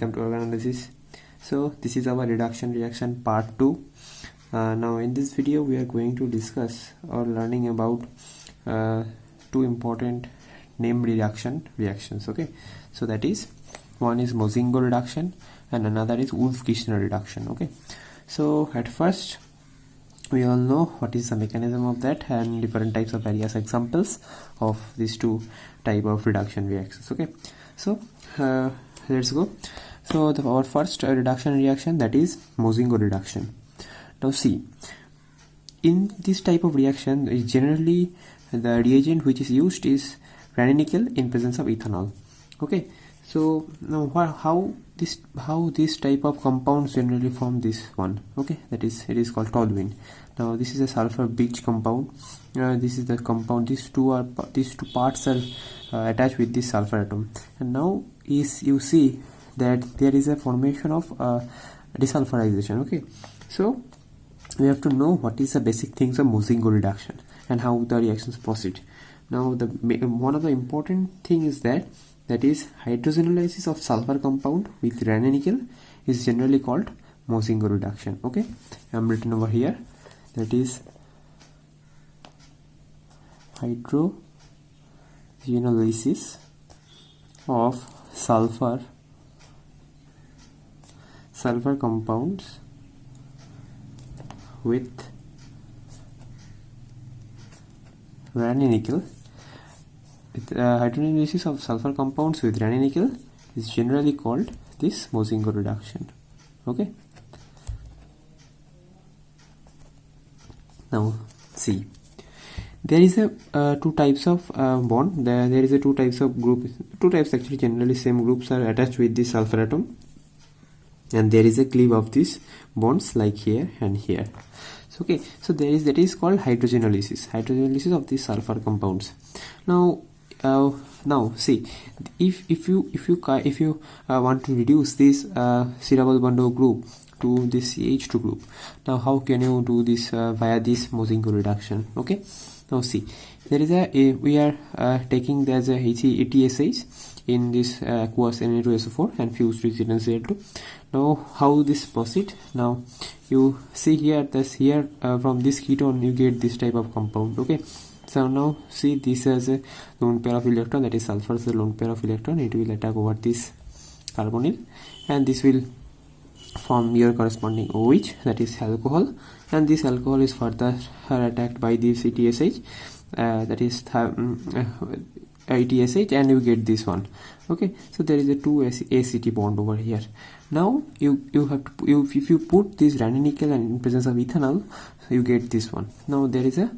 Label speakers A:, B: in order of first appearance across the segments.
A: welcome to Organolysis. So this is our reduction reaction part 2. Now in this video we are going to discuss or learning about two important named reactions. Okay, so that is, one is Mozingo reduction and another is Wolff-Kishner reduction. Okay, so at first we all know what is the mechanism of that and different types of various examples of these two type of reduction reactions. Okay, so let's go. So our first reduction reaction, that is Mozingo reduction. Now see, in this type of reaction generally the reagent which is used is ranitidine in presence of ethanol. Okay, so now how this type of compounds generally form this one. Okay, that is, it is called toluene. Now this is a sulfur beige compound. This is the compound. These two parts are attached with this sulfur atom, and now is you see that there is a formation of desulfurization. Okay, so we have to know what is the basic things of Mozingo reduction and how the reactions proceed. Now the one of the important thing is that is hydrogenolysis of sulfur compound with ranitidine is generally called Mozingo reduction. Okay, I am written over here, that is hydrogenolysis of sulfur compounds with ranitidine. Hydrogenolysis of sulfur compounds with ranitidine is generally called this Mozingo reduction. Okay, now see, there is a two types of bond. There is a two types of group. Two types actually, generally same groups are attached with this sulfur atom, and there is a cleave of these bonds like here and here. So okay, so that is called hydrogenolysis of these sulfur compounds. Now see, if you want to reduce this C double bond O group to this CH2 group, now how can you do this via this Mozingo reduction? Okay, now see, there is we are taking there's a ATSH in this aqueous Na2SO4 and fused with NaCl2. Now how this proceed? Now you see here, from this ketone you get this type of compound. Okay, so now see, this has a lone pair of electron, that is sulfur is a lone pair of electron. It will attack over this carbonyl, and this will form your corresponding OH, that is alcohol, and this alcohol is further attacked by this ATSH, that is ATSH, and you get this one. Okay, so there is a 2 ACT bond over here. Now you have to if you put this ranitidine and in presence of ethanol, you get this one. Now there is a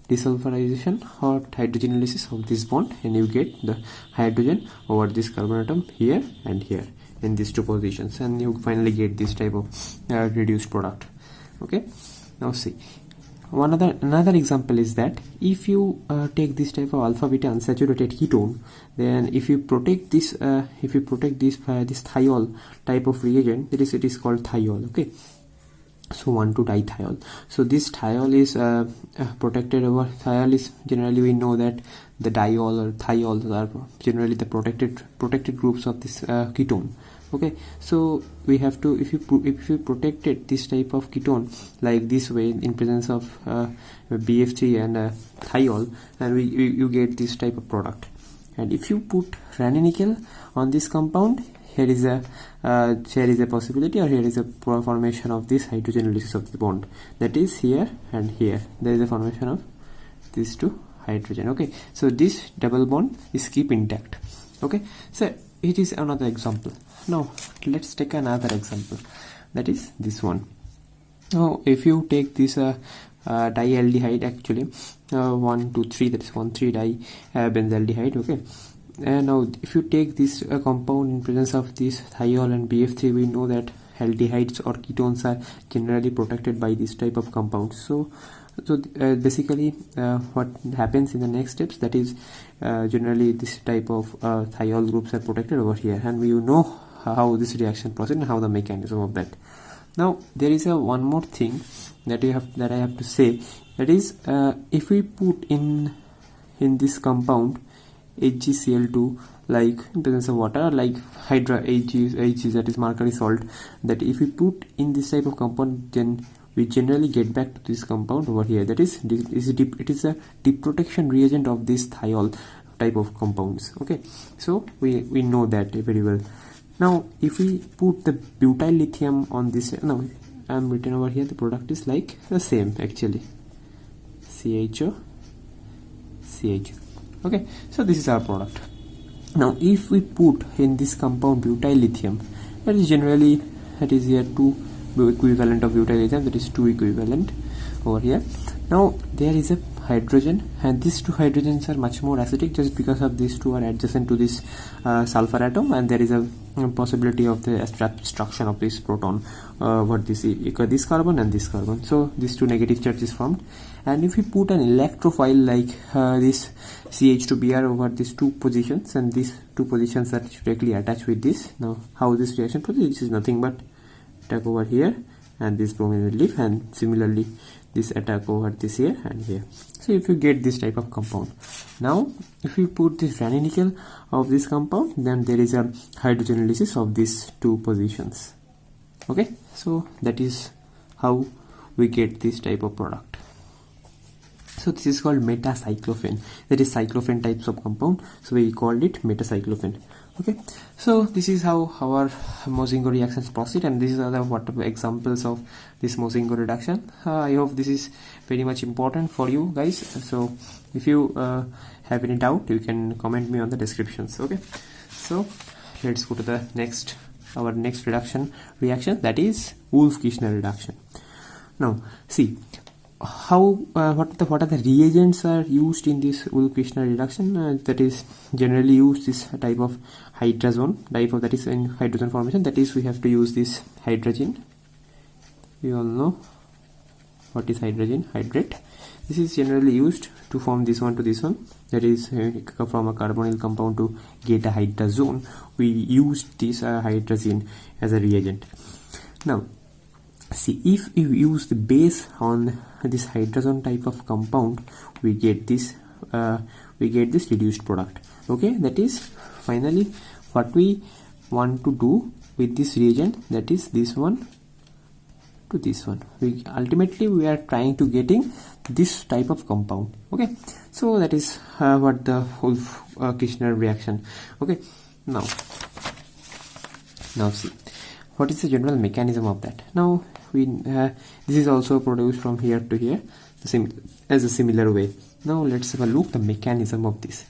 A: desulfurization or hydrogenolysis of this bond, and you get the hydrogen over this carbon atom here and here in these two positions, and you finally get this type of reduced product. Okay, now see, another example is that if you take this type of alpha beta unsaturated ketone, then if you protect this this thiol type of reagent, it is called thiol. Okay, so 1,2-dithiol. So this thiol is protected over. Thiol is generally, we know that the diol or thiols are generally the protected groups of this ketone. Okay, so we have to, if you protected this type of ketone like this way in presence of BF3 and thiol, and you get this type of product. And if you put ranitidine on this compound, here is a possibility, or here is a formation of this hydrogenolysis of the bond, that is here and here there is a formation of these two hydrogen. Okay, so this double bond is keep intact. Okay, so it is another example. Now let's take another example, that is this one. Now if you take this dialdehyde, actually 1, 2, 3, that is 1,3-dibenzaldehyde. Okay, and now if you take this compound in presence of this thiol and BF3, we know that aldehydes or ketones are generally protected by this type of compounds. So basically what happens in the next steps, that is generally this type of thiol groups are protected over here, and we know how this reaction proceeds and how the mechanism of that. Now there is one more thing that I have to say, that is if we put in this compound HgCl2 like in presence of water, like hydra Hg, that is mercury salt, that if we put in this type of compound, then we generally get back to this compound over here. That is, it is a deep protection reagent of this thiol type of compounds. Okay, so we know that very well. Now if we put the butyl lithium on this, now I am written over here, the product is like the same actually, CHO. Okay, so this is our product. Now if we put in this compound butyl lithium, that is generally, that is here 2 equivalent of butyl lithium, that is 2 equivalent over here. Now there is a hydrogen, and these 2 hydrogens are much more acidic just because of these 2 are adjacent to this sulfur atom, and there is a possibility of the abstraction of this proton what this carbon and this carbon, so these 2 negative charges formed. And if we put an electrophile like this CH2Br over these 2 positions, and these 2 positions are directly attached with this, now how this reaction proceeds, this is nothing but attack over here and this bromine will leave, and similarly this attack over this here and here. So if you get this type of compound, now if you put this ranitidine of this compound, then there is a hydrogenolysis of these 2 positions. Okay, so that is how we get this type of product. So this is called metacyclophane, that is cyclophane types of compound, so we called it metacyclophane. Okay, so this is how our Mozingo reactions proceed, and these are the what examples of this Mozingo reduction. I hope this is very much important for you guys. So if you have any doubt, you can comment me on the descriptions. Okay, so let's go to the next, our next reaction, that is Wolff-Kishner reduction. Now see how what are the reagents are used in this Wolff-Kishner reduction. That is generally used this type of hydrazone, that is in hydrogen formation, that is we have to use this hydrogen. We all know what is hydrogen, hydrate. This is generally used to form this one to this one, that is from a carbonyl compound to get a hydrazone. We used this hydrazine as a reagent. Now see, if you use the base on this hydrazone type of compound, we get this reduced product. Okay, that is finally what we want to do with this reagent, that is this one to this one. Ultimately we are trying to getting this type of compound. Okay, so that is what the Wolff-Kishner reaction. Okay, now see what is the general mechanism of that. Now this is also produced from here to here, as a similar way. Now let's have a look the mechanism of this.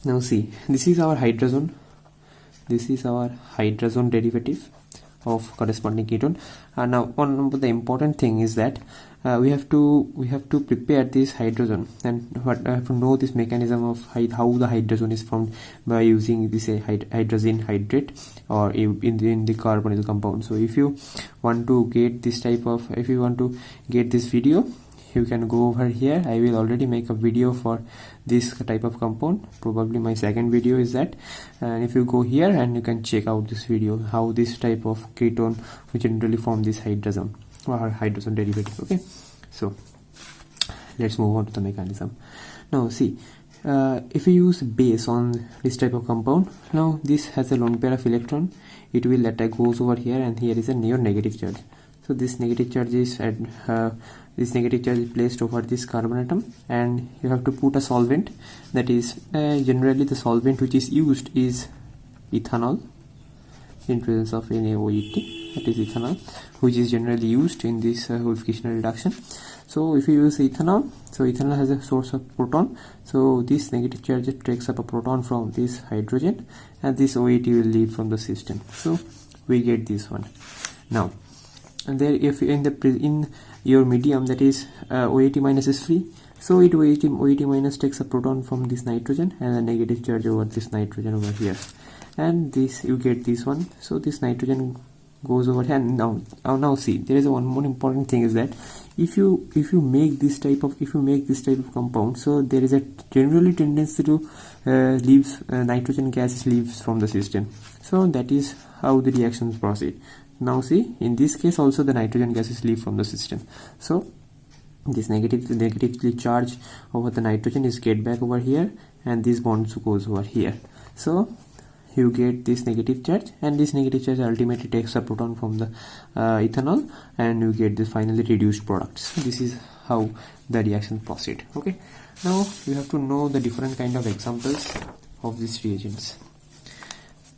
A: Now see, this is our hydrazone, derivative of corresponding ketone. Now one of the important thing is that we have to prepare this hydrazone, and what I have to know this mechanism of how the hydrazone is formed by using this hydrazine hydrate or in the carbonyl compound. So if you want to get this type of, if you want to get this video, you can go over here. I will already make a video for this type of compound, probably my second video is that, and if you go here and you can check out this video how this type of ketone which generally form this hydrazone or hydrazone derivative. Okay, so let's move on to the mechanism. Now see, if you use base on this type of compound, now this has a lone pair of electron, it will goes over here, and here is a negative charge. So this negative charge is placed over this carbon atom, and you have to put a solvent, that is generally the solvent which is used is ethanol in presence of NaOET, that is ethanol, which is generally used in this Wolff-Kishner reduction. So if you use ethanol, so ethanol has a source of proton, so this negative charge takes up a proton from this hydrogen, and this OET will leave from the system, so we get this one. Now, and there, if in your medium, that is OET minus is free, so OET minus takes a proton from this nitrogen and a negative charge over this nitrogen over here, and this you get this one. So this nitrogen goes over here, and now see, there is one more important thing is that if you make this type of compound, so there is a generally tendency to nitrogen gas leaves from the system. So that is how the reactions proceed. Now see, in this case also the nitrogen gases leave from the system, so this negatively charged over the nitrogen is get back over here, and this bond goes over here. So you get this negative charge, and this negative charge ultimately takes a proton from the ethanol, and you get this finally reduced products. This is how the reaction proceed. Okay, now you have to know the different kind of examples of these reagents.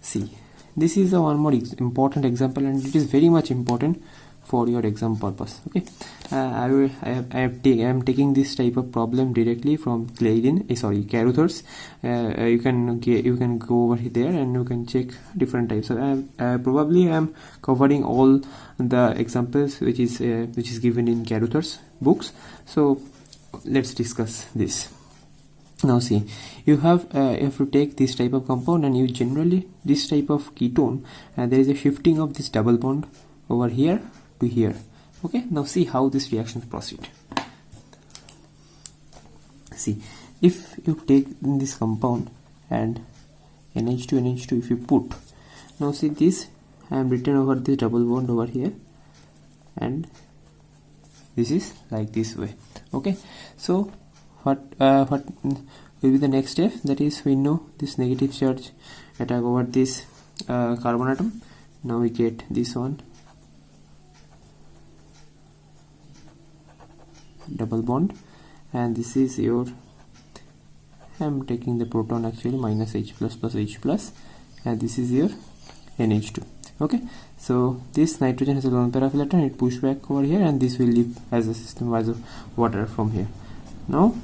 A: See, this is the one more important example, and it is very much important for your exam purpose. Okay, I am taking this type of problem directly from Caruthers. You can go over there and you can check different types. So probably I am covering all the examples which is given in Caruthers books. So let's discuss this. Now see, you have to take this type of compound, and you generally this type of ketone, there is a shifting of this double bond over here to here. Okay, now see how this reactions proceed. See, if you take this compound and NH2 NH2, if you put, now see this, I am written over this double bond over here, and this is like this way. Okay, so what will be the next step? That is, we know this negative charge attack over this carbon atom. Now we get this one double bond, and this is your, I am taking the proton actually, minus H plus plus H plus, and this is your NH2. Okay, so this nitrogen has a lone pair of electron, it push back over here, and this will leave as a system as a water from here. Now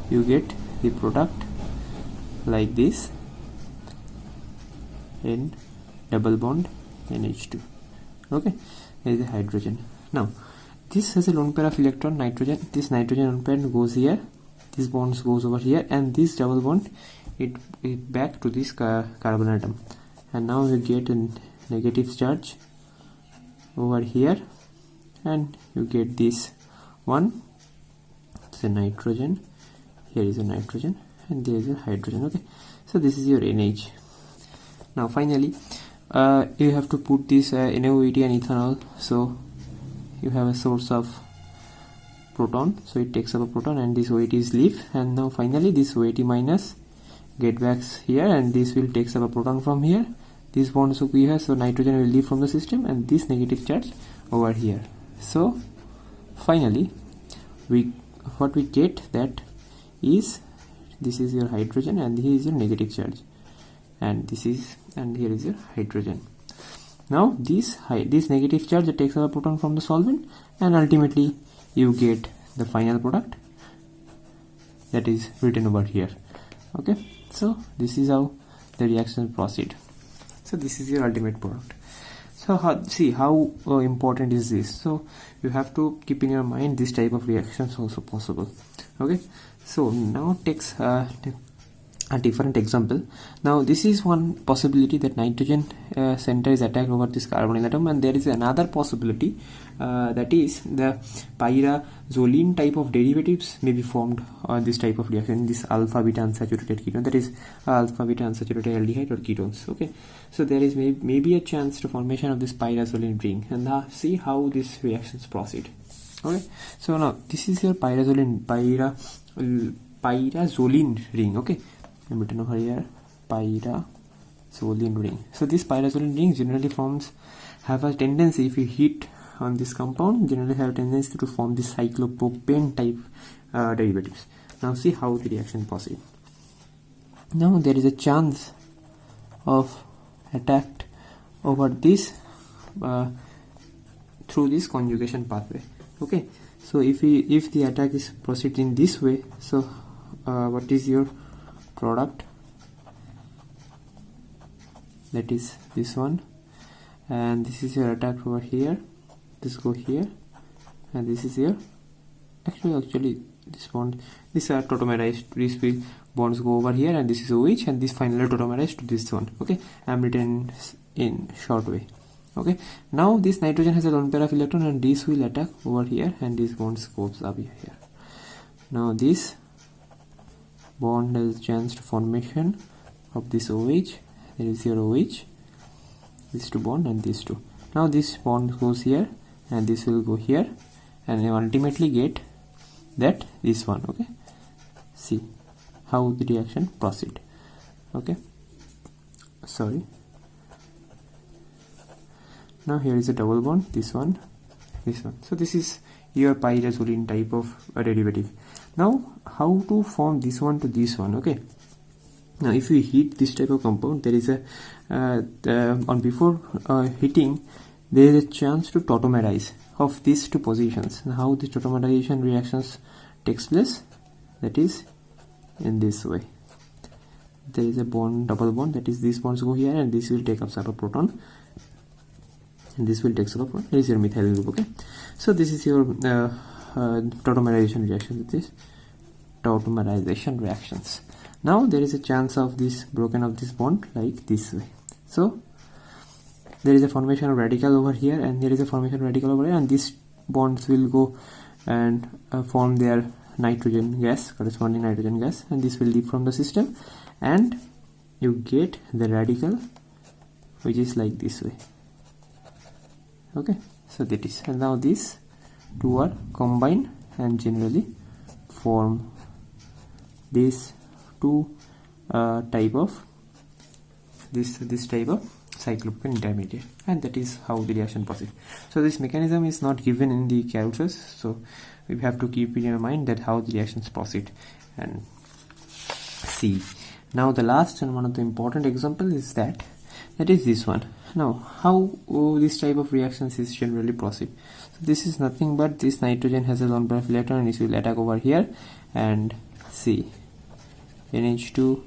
A: you get the product like this, in double bond NH2. Okay, there is a hydrogen. Now this has a lone pair of electron, nitrogen. This nitrogen lone pair goes here, this bonds goes over here, and this double bond it back to this carbon atom, and now you get a negative charge over here, and you get this one. It's a nitrogen, here is a nitrogen, and there is a hydrogen. Okay, so this is your NH. Now finally you have to put this NaOH and ethanol. So you have a source of proton, so it takes up a proton, and this OH is leave, and now finally this OH minus get back here, and this will takes up a proton from here, this bond so we have, so nitrogen will leave from the system, and this negative charge over here. So finally what we get, that is, this is your hydrogen, and here is your negative charge, and this is, and here is your hydrogen. Now this negative charge that takes up a proton from the solvent, and ultimately you get the final product that is written over here. Okay, so this is how the reaction proceed. So this is your ultimate product. So see how important is this. So you have to keep in your mind this type of reactions also possible. Okay, so now takes a different example. Now this is one possibility, that nitrogen center is attacked over this carbonyl atom, and there is another possibility, that is the pyrazolene type of derivatives may be formed on this type of reaction, this alpha beta unsaturated ketone, that is alpha beta unsaturated aldehyde or ketones. Okay, so there is maybe a chance to formation of this pyrazolene ring, and now see how these reactions proceed. Okay, so now this is your pyrazolene ring. Okay, I'm written over here pyrazolene ring. So this pyrazolene ring generally have a tendency, if you heat on this compound, generally have a tendency to form this cyclopropane type derivatives. Now see how the reaction proceed. Now there is a chance of attack over this through this conjugation pathway. Okay, so if the attack is proceed in this way, so what is your product? That is this one, and this is your attack over here, this go here, and this is your actually this bond, this are tautomerized, these bonds go over here, and this is OH, and this finally tautomerized to this one. Okay, I am written in short way. Okay, now this nitrogen has a lone pair of electron, and this will attack over here, and this bonds goes up here. Now this bond has chance to formation of this OH. There is your OH, these two bond, and these two. Now this bond goes here, and this will go here, and you ultimately get that this one. Okay, see how the reaction proceed. Okay, sorry. Now here is a double bond, this one, this one. So this is your pyrazolene type of derivative. Now how to form this one to this one? Okay, now if you heat this type of compound, there is a before heating there is a chance to tautomerize of these two positions. Now how the tautomerization reactions takes place, that is in this way. There is a bond, double bond, that is these bonds go here and this will take up a proton and this will take up a proton. This is your methyl group. Okay, so this is your tautomerization reaction. This is tautomerization reactions. Now there is a chance of this broken of this bond like this way. So there is a formation of radical over here and there is a formation of radical over here, and these bonds will go and form their nitrogen gas, corresponding nitrogen gas, and this will leave from the system and you get the radical which is like this way. Okay, so that is, and now these two are combined and generally form this two type of this type of cyclopropane intermediate, and that is how the reaction proceeds. So this mechanism is not given in the Caruthers, so we have to keep in your mind that how the reactions proceed and see. Now the last and one of the important example is that is this one. Now how this type of reactions is generally proceed. So this is nothing but this nitrogen has a lone pair of electron and it will attack over here, and see NH2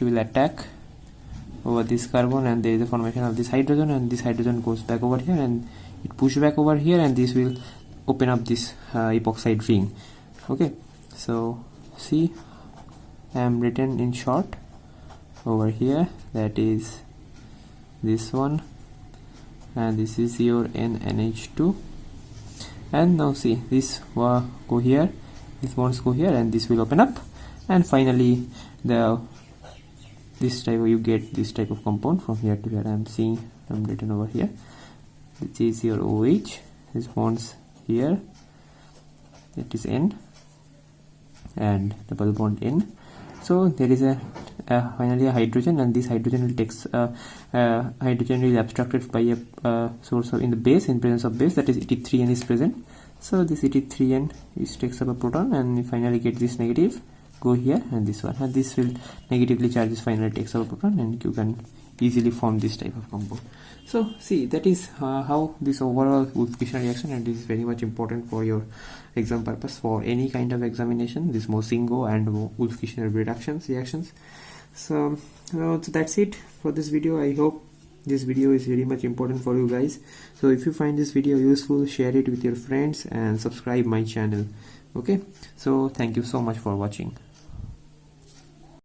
A: will attack over this carbon and there is a formation of this hydrogen, and this hydrogen goes back over here and it push back over here, and this will open up this epoxide ring. Okay, so see, I am written in short over here, that is this one, and this is your NH2, and now see this go here, these bonds go here and this will open up, and finally this type, you get this type of compound from here to here. I'm written over here, which is your OH, this bonds here, that is N and double bond N. So there is a finally a hydrogen, and this hydrogen will takes hydrogen will abstracted by a source of in the base, in presence of base, that is Et3N is present. So this Et3N is takes up a proton and you finally get this negative go here, and this one, and this will negatively charge this finally takes up a proton, and you can easily form this type of compound. So see, that is how this overall Wolff-Kishner reaction, and this is very much important for your exam purpose for any kind of examination, this Mozingo and Wolff-Kishner reactions. So that's it for this video. I hope this video is very much important for you guys. So if you find this video useful, share it with your friends and subscribe my channel. Okay, so thank you so much for watching.